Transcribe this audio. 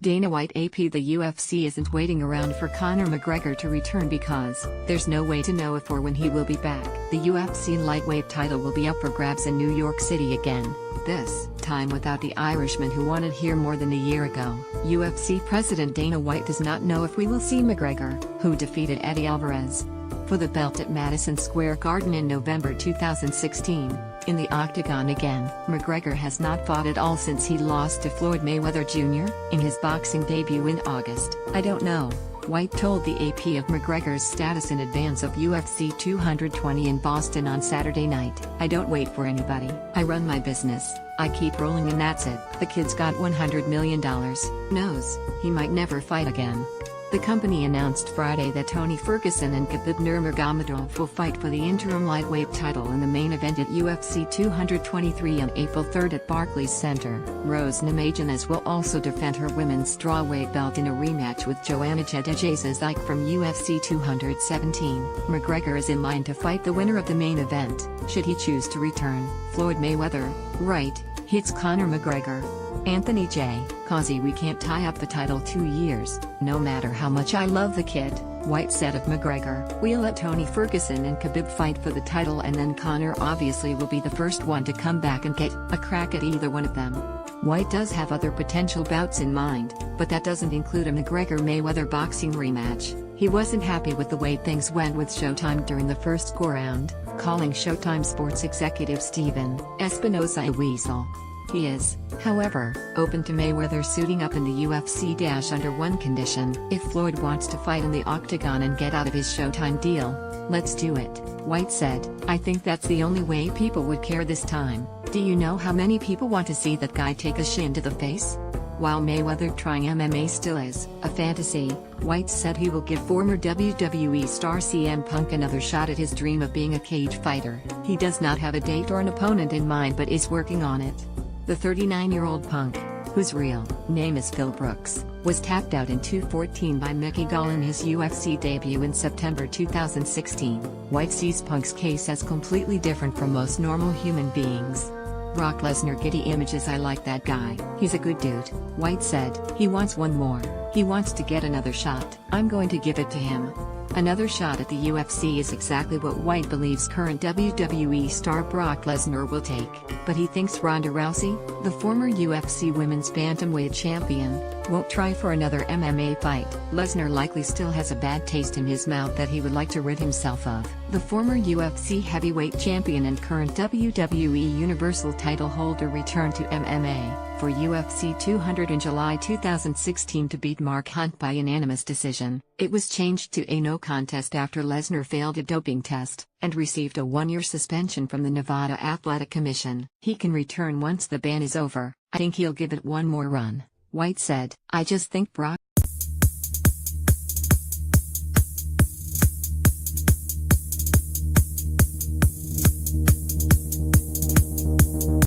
Dana White AP: The UFC isn't waiting around for Conor McGregor to return because there's no way to know if or when he will be back. The UFC lightweight title will be up for grabs in New York City again, this time without the Irishman who won it here more than a year ago. UFC President Dana White does not know if we will see McGregor, who defeated Eddie Alvarez for the belt at Madison Square Garden in November 2016, in the octagon again. McGregor has not fought at all since he lost to Floyd Mayweather Jr. in his boxing debut in August. "I don't know," White told the AP of McGregor's status in advance of UFC 220 in Boston on Saturday night. "I don't wait for anybody. I run my business. I keep rolling and that's it. The kid's got $100 million. Knows he might never fight again." The company announced Friday that Tony Ferguson and Khabib Nurmagomedov will fight for the interim lightweight title in the main event at UFC 223 on April 3 at Barclays Center. Rose Namajunas will also defend her women's strawweight belt in a rematch with Joanna Jedrzejczyk from UFC 217. McGregor is in line to fight the winner of the main event, should he choose to return. Floyd Mayweather, right, hits Conor McGregor. Anthony J. "Cause we can't tie up the title 2 years, no matter how much I love the kid," White said of McGregor. "We'll let Tony Ferguson and Khabib fight for the title and then Conor obviously will be the first one to come back and get a crack at either one of them." White does have other potential bouts in mind, but that doesn't include a McGregor-Mayweather boxing rematch. He wasn't happy with the way things went with Showtime during the first go-round, calling Showtime Sports executive Steven Espinosa a weasel. He is, however, open to Mayweather suiting up in the UFC under one condition: if Floyd wants to fight in the octagon and get out of his Showtime deal, let's do it, White said. "I think that's the only way people would care this time. Do you know how many people want to see that guy take a shin to the face?" While Mayweather trying MMA still is a fantasy, White said he will give former WWE star CM Punk another shot at his dream of being a cage fighter. He does not have a date or an opponent in mind but is working on it. The 39-year-old Punk, whose real name is Phil Brooks, was tapped out in 214 by Mickey Gall in his UFC debut in September 2016. White sees Punk's case as completely different from most normal human beings. "Brock Lesnar giddy images. I like that guy. He's a good dude," White said. "He wants one more. He wants to get another shot. I'm going to give it to him." Another shot at the UFC is exactly what White believes current WWE star Brock Lesnar will take, but he thinks Ronda Rousey, the former UFC women's bantamweight champion, won't try for another MMA fight. Lesnar likely still has a bad taste in his mouth that he would like to rid himself of. The former UFC heavyweight champion and current WWE Universal title holder returned to MMA for UFC 200 in July 2016 to beat Mark Hunt by unanimous decision. It was changed to a no contest after Lesnar failed a doping test and received a 1-year suspension from the Nevada Athletic Commission. "He can return once the ban is over. I think he'll give it one more run," White said. "I just think Brock